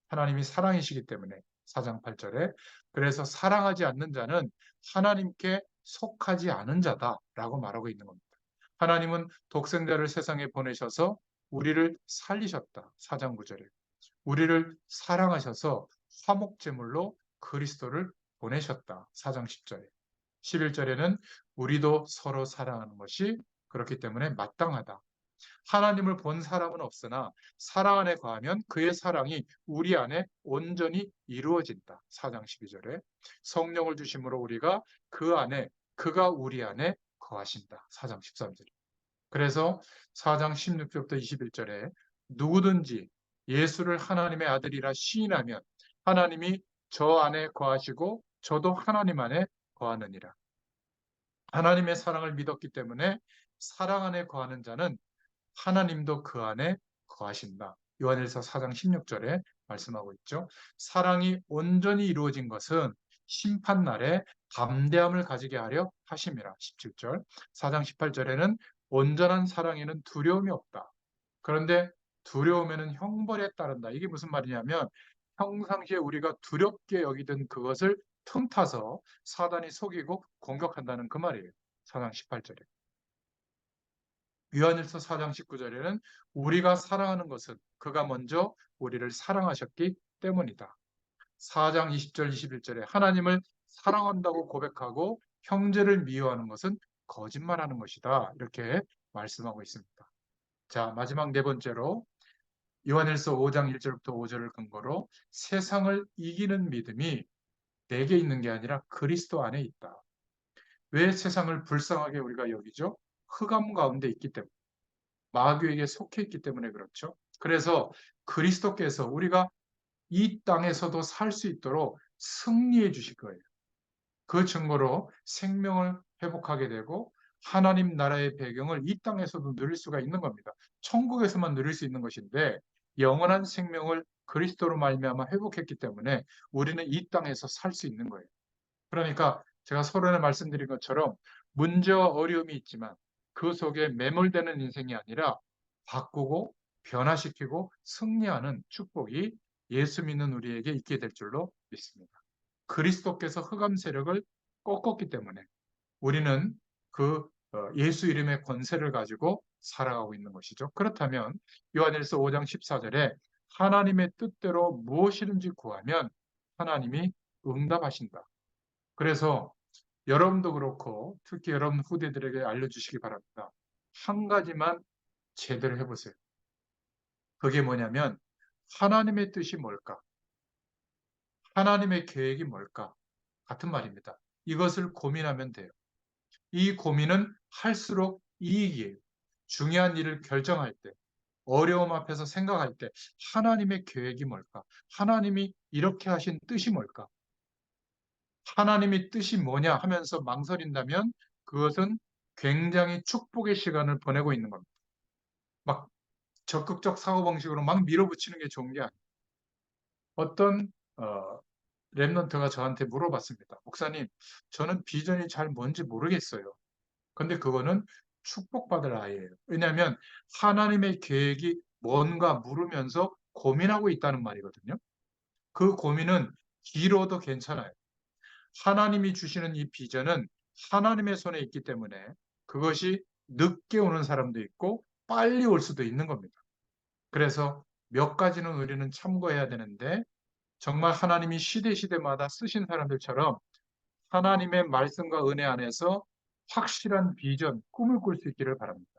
하나님이 사랑이시기 때문에 4장 8절에 그래서 사랑하지 않는 자는 하나님께 속하지 않은 자다라고 말하고 있는 겁니다. 하나님은 독생자를 세상에 보내셔서 우리를 살리셨다. 4장 9절에. 우리를 사랑하셔서 화목제물로 그리스도를 보내셨다. 4장 10절에. 11절에는 우리도 서로 사랑하는 것이 그렇기 때문에 마땅하다. 하나님을 본 사람은 없으나 사랑 안에 거하면 그의 사랑이 우리 안에 온전히 이루어진다. 4장 12절에 성령을 주심으로 우리가 그 안에 그가 우리 안에 거하신다. 4장 13절에 그래서 4장 16절부터 21절에 누구든지 예수를 하나님의 아들이라 시인하면 하나님이 저 안에 거하시고 저도 하나님 안에 거하느니라. 하나님의 사랑을 믿었기 때문에 사랑 안에 거하는 자는 하나님도 그 안에 거하신다. 요한일서 4장 16절에 말씀하고 있죠. 사랑이 온전히 이루어진 것은 심판날에 담대함을 가지게 하려 하심이라. 17절. 4장 18절에는 온전한 사랑에는 두려움이 없다. 그런데 두려움에는 형벌에 따른다. 이게 무슨 말이냐면 평상시에 우리가 두렵게 여기던 그것을 틈타서 사단이 속이고 공격한다는 그 말이에요. 4장 18절에. 요한일서 4장 19절에는 우리가 사랑하는 것은 그가 먼저 우리를 사랑하셨기 때문이다. 4장 20절, 21절에 하나님을 사랑한다고 고백하고 형제를 미워하는 것은 거짓말하는 것이다. 이렇게 말씀하고 있습니다. 자, 마지막 네 번째로 요한일서 5장 1절부터 5절을 근거로 세상을 이기는 믿음이 내게 있는 게 아니라 그리스도 안에 있다. 왜 세상을 불쌍하게 우리가 여기죠? 흑암 가운데 있기 때문에. 마귀에게 속해 있기 때문에 그렇죠. 그래서 그리스도께서 우리가 이 땅에서도 살 수 있도록 승리해 주실 거예요. 그 증거로 생명을 회복하게 되고 하나님 나라의 배경을 이 땅에서도 누릴 수가 있는 겁니다. 천국에서만 누릴 수 있는 것인데 영원한 생명을 그리스도로 말미암아 회복했기 때문에 우리는 이 땅에서 살 수 있는 거예요. 그러니까 제가 서론에 말씀드린 것처럼 문제와 어려움이 있지만 그 속에 매몰되는 인생이 아니라 바꾸고 변화시키고 승리하는 축복이 예수 믿는 우리에게 있게 될 줄로 믿습니다. 그리스도께서 흑암 세력을 꺾었기 때문에 우리는 그 예수 이름의 권세를 가지고 살아가고 있는 것이죠. 그렇다면 요한일서 5장 14절에 하나님의 뜻대로 무엇이든지 구하면 하나님이 응답하신다. 그래서 여러분도 그렇고 특히 여러분 후대들에게 알려주시기 바랍니다. 한 가지만 제대로 해보세요. 그게 뭐냐면 하나님의 뜻이 뭘까? 하나님의 계획이 뭘까? 같은 말입니다. 이것을 고민하면 돼요. 이 고민은 할수록 이익이에요. 중요한 일을 결정할 때, 어려움 앞에서 생각할 때 하나님의 계획이 뭘까? 하나님이 이렇게 하신 뜻이 뭘까? 하나님의 뜻이 뭐냐 하면서 망설인다면 그것은 굉장히 축복의 시간을 보내고 있는 겁니다. 막 적극적 사고방식으로 막 밀어붙이는 게 좋은 게 아니에요. 어떤 랩런트가 저한테 물어봤습니다. 목사님, 저는 비전이 잘 뭔지 모르겠어요. 근데 그거는 축복받을 아이예요. 왜냐하면 하나님의 계획이 뭔가 물으면서 고민하고 있다는 말이거든요. 그 고민은 길어도 괜찮아요. 하나님이 주시는 이 비전은 하나님의 손에 있기 때문에 그것이 늦게 오는 사람도 있고 빨리 올 수도 있는 겁니다. 그래서 몇 가지는 우리는 참고해야 되는데 정말 하나님이 시대마다 쓰신 사람들처럼 하나님의 말씀과 은혜 안에서 확실한 비전, 꿈을 꿀 수 있기를 바랍니다.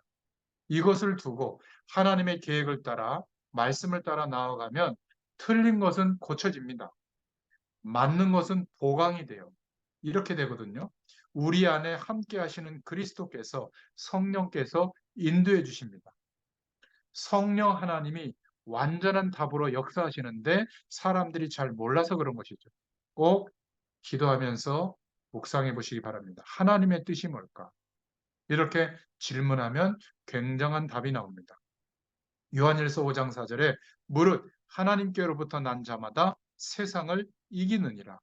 이것을 두고 하나님의 계획을 따라 말씀을 따라 나아가면 틀린 것은 고쳐집니다. 맞는 것은 보강이 돼요. 이렇게 되거든요. 우리 안에 함께 하시는 그리스도께서 성령께서 인도해 주십니다. 성령 하나님이 완전한 답으로 역사하시는데 사람들이 잘 몰라서 그런 것이죠. 꼭 기도하면서 묵상해 보시기 바랍니다. 하나님의 뜻이 뭘까? 이렇게 질문하면 굉장한 답이 나옵니다. 요한일서 5장 4절에 무릇 하나님께로부터 난 자마다 세상을 이기느니라.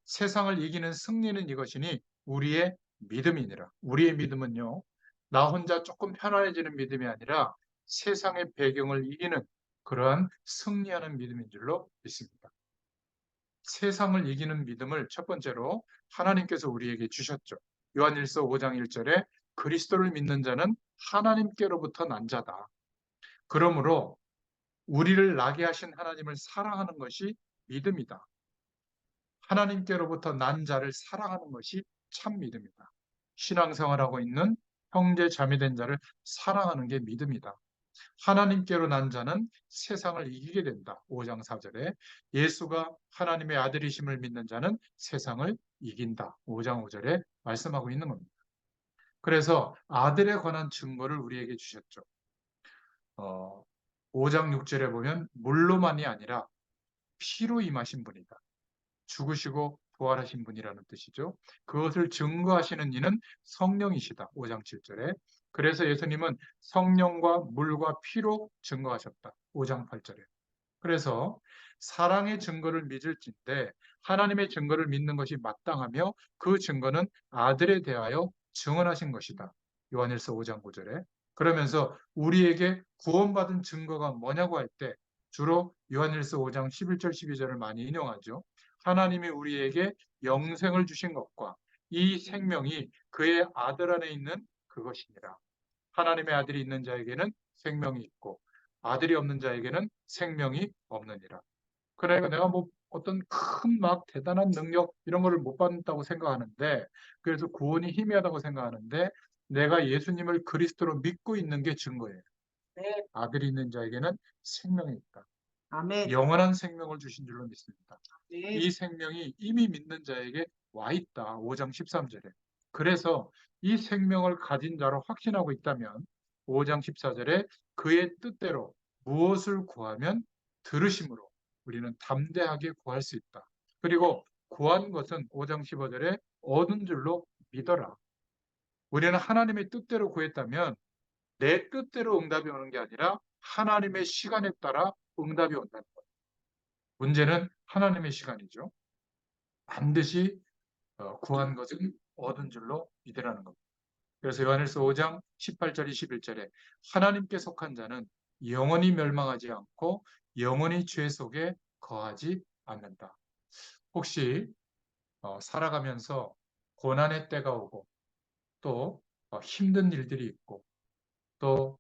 세상을 이기는 승리는 이것이니 우리의 믿음이니라. 우리의 믿음은요, 나 혼자 조금 편안해지는 믿음이 아니라 세상의 배경을 이기는 그러한 승리하는 믿음인 줄로 믿습니다. 세상을 이기는 믿음을 첫 번째로 하나님께서 우리에게 주셨죠. 요한일서 5장 1절에 그리스도를 믿는 자는 하나님께로부터 난 자다. 그러므로 우리를 나게 하신 하나님을 사랑하는 것이 믿음이다. 하나님께로부터 난 자를 사랑하는 것이 참 믿음이다. 신앙생활하고 있는 형제 자매된 자를 사랑하는 게 믿음이다. 하나님께로 난 자는 세상을 이기게 된다. 5장 4절에 예수가 하나님의 아들이심을 믿는 자는 세상을 이긴다. 5장 5절에 말씀하고 있는 겁니다. 그래서 아들에 관한 증거를 우리에게 주셨죠. 5장 6절에 보면 물로만이 아니라 피로 임하신 분이다. 죽으시고 부활하신 분이라는 뜻이죠. 그것을 증거하시는 이는 성령이시다. 5장 7절에. 그래서 예수님은 성령과 물과 피로 증거하셨다. 5장 8절에. 그래서 사랑의 증거를 믿을진데 하나님의 증거를 믿는 것이 마땅하며 그 증거는 아들에 대하여 증언하신 것이다. 요한일서 5장 9절에. 그러면서 우리에게 구원받은 증거가 뭐냐고 할 때 주로 요한일서 5장 11절 12절을 많이 인용하죠. 하나님이 우리에게 영생을 주신 것과 이 생명이 그의 아들 안에 있는 그것이니라. 하나님의 아들이 있는 자에게는 생명이 있고 아들이 없는 자에게는 생명이 없느니라. 그러니까 내가 뭐 어떤 큰 막 대단한 능력 이런 거를 못 받는다고 생각하는데 그래서 구원이 희미하다고 생각하는데 내가 예수님을 그리스도로 믿고 있는 게 증거예요. 네. 아들이 있는 자에게는 생명이 있다. 아멘. 영원한 생명을 주신 줄로 믿습니다. 네. 이 생명이 이미 믿는 자에게 와 있다. 5장 13절에. 그래서 이 생명을 가진 자로 확신하고 있다면 5장 14절에 그의 뜻대로 무엇을 구하면 들으심으로 우리는 담대하게 구할 수 있다. 그리고 구한 것은 5장 15절에 얻은 줄로 믿어라. 우리는 하나님의 뜻대로 구했다면 내 뜻대로 응답이 오는 게 아니라 하나님의 시간에 따라 응답이 온다는 거예요. 문제는 하나님의 시간이죠. 반드시 구한 것은 얻은 줄로 믿으라는 겁니다. 그래서 요한일서 5장 18절 21절에 하나님께 속한 자는 영원히 멸망하지 않고 영원히 죄 속에 거하지 않는다. 혹시 살아가면서 고난의 때가 오고 또 힘든 일들이 있고 또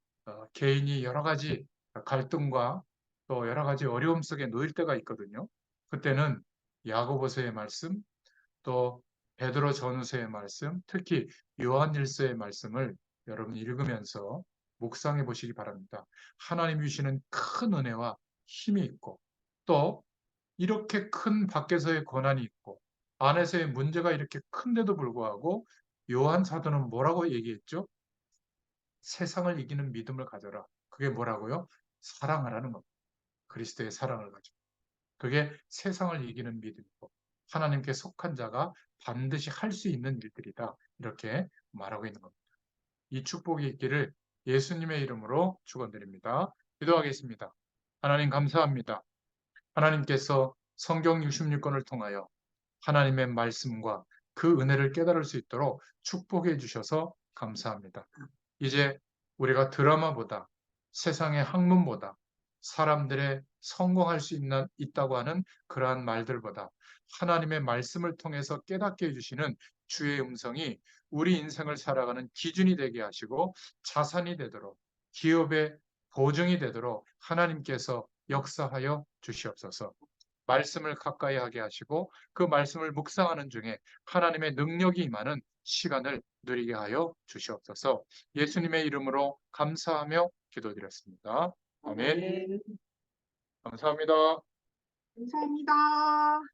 개인이 여러 가지 갈등과 또 여러 가지 어려움 속에 놓일 때가 있거든요. 그때는 야고보서의 말씀, 또 베드로 전후서의 말씀, 특히 요한일서의 말씀을 여러분 읽으면서 묵상해 보시기 바랍니다. 하나님 주시는 큰 은혜와 힘이 있고 또 이렇게 큰 밖에서의 고난이 있고 안에서의 문제가 이렇게 큰데도 불구하고 요한 사도는 뭐라고 얘기했죠? 세상을 이기는 믿음을 가져라. 그게 뭐라고요? 사랑하라는 겁니다. 그리스도의 사랑을 가지고. 그게 세상을 이기는 믿음이고 하나님께 속한 자가 반드시 할 수 있는 일들이다. 이렇게 말하고 있는 겁니다. 이 축복이 있기를 예수님의 이름으로 축원드립니다. 기도하겠습니다. 하나님 감사합니다. 하나님께서 성경 66권을 통하여 하나님의 말씀과 그 은혜를 깨달을 수 있도록 축복해 주셔서 감사합니다. 이제 우리가 드라마보다 세상의 학문보다 사람들의 성공할 수 있다고 하는 그러한 말들보다 하나님의 말씀을 통해서 깨닫게 해주시는 주의 음성이 우리 인생을 살아가는 기준이 되게 하시고 자산이 되도록 기업의 보증이 되도록 하나님께서 역사하여 주시옵소서. 말씀을 가까이 하게 하시고 그 말씀을 묵상하는 중에 하나님의 능력이 임하는 시간을 누리게 하여 주시옵소서. 예수님의 이름으로 감사하며 기도드렸습니다. 아멘. 네. 감사합니다. 감사합니다.